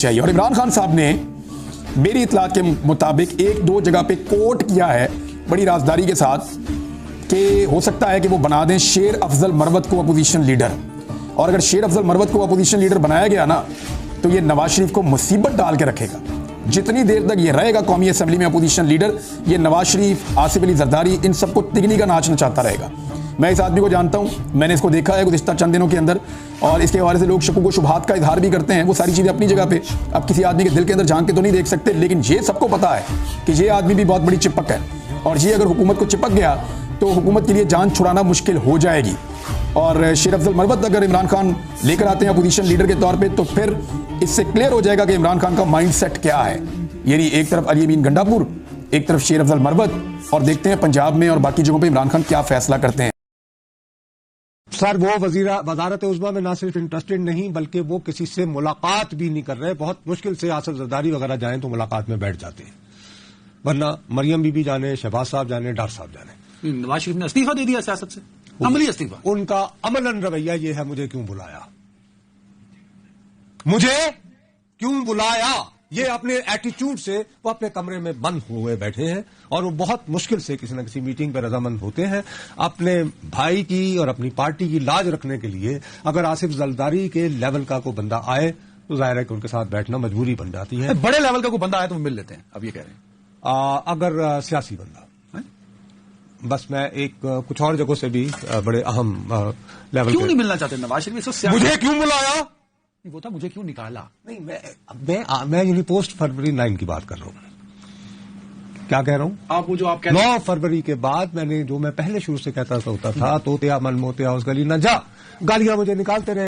चाहिए। और इमरान खान साहब ने मेरी इतलात के मुताबिक एक दो जगह पे कोट किया है बड़ी राजदारी के साथ कि हो सकता है कि वो बना दें शेर अफजल मरवत को अपोजिशन लीडर। और अगर शेर अफजल मरवत को अपोजिशन लीडर बनाया गया ना तो ये नवाज शरीफ को मुसीबत डाल के रखेगा। जितनी देर तक ये रहेगा कौमी असेंबली में अपोजिशन लीडर, ये नवाज शरीफ, आसिफ अली जरदारी, इन सबको तिगनी का नाच नचाता रहेगा। मैं इस आदमी को जानता हूं, मैंने इसको देखा है गुज़िश्ता चंद दिनों के अंदर, और इसके हवाले से लोग शकूक व शुबहात का इजहार भी करते हैं। वो सारी चीज़ें अपनी जगह पे अब किसी आदमी के दिल के अंदर झांक के तो नहीं देख सकते, लेकिन ये सबको पता है कि ये आदमी भी बहुत बड़ी चिपक है, और ये अगर हुकूमत को चिपक गया तो हुकूमत के लिए जान छुड़ाना मुश्किल हो जाएगी। और शेर अफजल मरवत अगर इमरान खान लेकर आते हैं अपोजिशन लीडर के तौर पे तो फिर इससे क्लियर हो जाएगा कि इमरान खान का माइंड सेट क्या है। यानी एक तरफ अली अमीन गंडापुर, एक तरफ शेर अफजल मरवत, और देखते हैं पंजाब में और बाकी जगहों पे इमरान खान क्या फैसला करते हैं। सर वो वजारत उज़्मा में ना सिर्फ इंटरेस्टेड नहीं बल्कि वो किसी से मुलाकात भी नहीं कर रहे। बहुत मुश्किल से आसिफ जरदारी वगैरह जाएं तो मुलाकात में बैठ जाते हैं, वरना मरियम बीबी जाने, शहबाज साहब जाने, डार साहब जाने। नवाज शरीफ ने इस्तीफा दे दिया सियासत से, अमली इस्तीफा। उनका अमलन रवैया ये है, मुझे क्यों बुलाया, मुझे क्यों बुलाया, ये अपने एटीट्यूड से वो अपने कमरे में बंद हुए बैठे हैं, और वो बहुत मुश्किल से किसी न किसी मीटिंग पर रजामंद होते हैं। अपने भाई की और अपनी पार्टी की लाज रखने के लिए अगर आसिफ जरदारी के लेवल का कोई बंदा आए तो जाहिर है कि उनके साथ बैठना मजबूरी बन जाती है। बड़े लेवल का कोई बंदा आए तो मिल लेते हैं, अब ये कह रहे हैं। अगर सियासी बंदा, बस मैं एक कुछ और जगहों से भी बड़े अहम लेवल क्यों नहीं मिलना चाहते नवाज शरीफ? मुझे क्यों बुलाया? वो था मुझे क्यों निकाला। नहीं, मैं यूनी पोस्ट फरवरी 9 की बात कर रहा हूं। क्या कह रहा हूं? आप वो जो आप 9 फरवरी के बाद मैंने जो मैं पहले शुरू से कहता होता था, तोतिया मन मोतिया उस गली न जा, गालियां मुझे निकालते रहे।